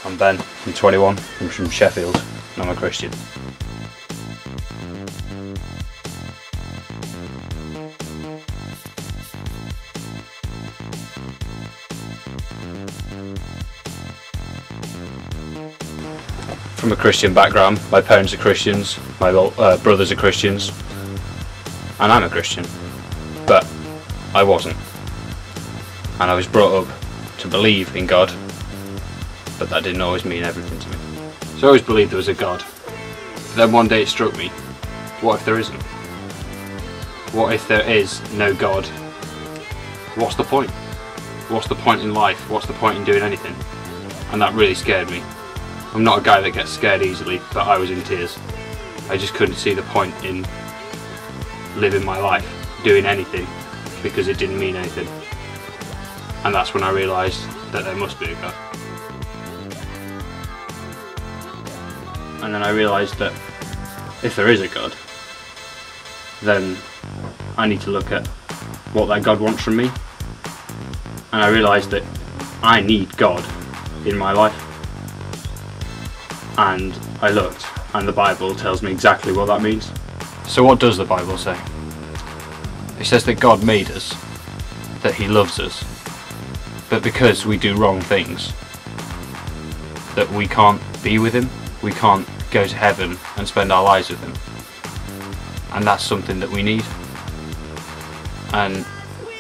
I'm Ben, I'm 21, I'm from Sheffield, and I'm a Christian. From a Christian background, my parents are Christians, my brothers are Christians, and I'm a Christian, but I wasn't. And I was brought up to believe in God, but that didn't always mean everything to me. So I always believed there was a God. But then one day it struck me, what if there isn't? What if there is no God? What's the point? What's the point in life? What's the point in doing anything? And that really scared me. I'm not a guy that gets scared easily, but I was in tears. I just couldn't see the point in living my life, doing anything, because it didn't mean anything. And that's when I realised that there must be a God. And then I realised that if there is a God, then I need to look at what that God wants from me. And I realised that I need God in my life. And I looked, and the Bible tells me exactly what that means. So what does the Bible say? It says that God made us, that He loves us, but because we do wrong things, that we can't be with Him, we can't go to heaven and spend our lives with Him. And that's something that we need. And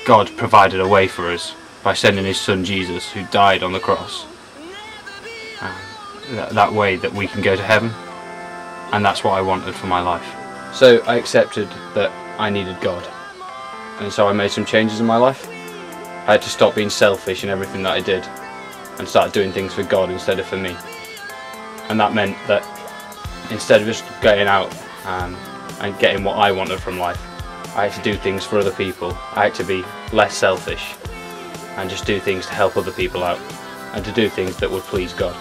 God provided a way for us by sending His Son Jesus, who died on the cross. That way that we can go to heaven, and that's what I wanted for my life. So I accepted that I needed God, and so I made some changes in my life. I had to stop being selfish in everything that I did and start doing things for God instead of for me. And that meant that instead of just getting out and getting what I wanted from life, I had to do things for other people. I had to be less selfish and just do things to help other people out and to do things that would please God.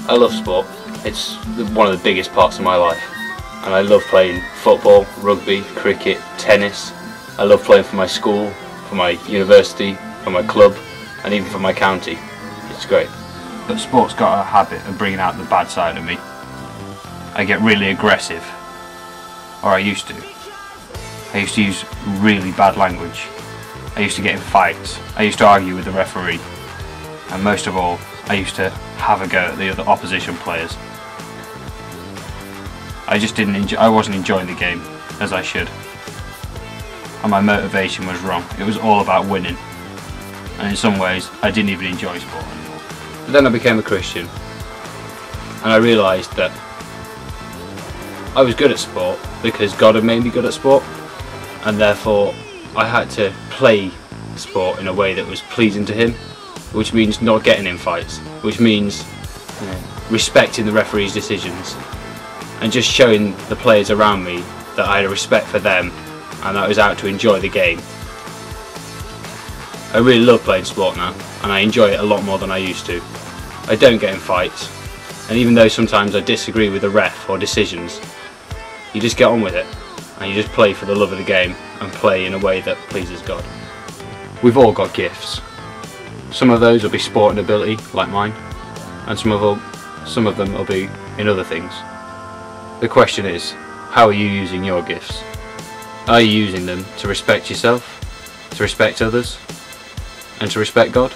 I love sport. It's one of the biggest parts of my life, and I love playing football, rugby, cricket, tennis. I love playing for my school, for my university, for my club, and even for my county. It's great. But sport's got a habit of bringing out the bad side of me. I get really aggressive, or I used to. I used to use really bad language. I used to get in fights. I used to argue with the referee, and most of all, I used to have a go at the other opposition players. I wasn't enjoying the game as I should, and my motivation was wrong. It was all about winning, and in some ways I didn't even enjoy sport anymore. But then I became a Christian, and I realised that I was good at sport because God had made me good at sport, and therefore I had to play sport in a way that was pleasing to Him, which means not getting in fights, which means respecting the referee's decisions and just showing the players around me that I had a respect for them and that I was out to enjoy the game. I really love playing sport now, and I enjoy it a lot more than I used to. I don't get in fights, and even though sometimes I disagree with the ref or decisions, you just get on with it and you just play for the love of the game and play in a way that pleases God. We've all got gifts. Some of those will be sport and ability, like mine, and some of them will be in other things. The question is, how are you using your gifts? Are you using them to respect yourself, to respect others, and to respect God?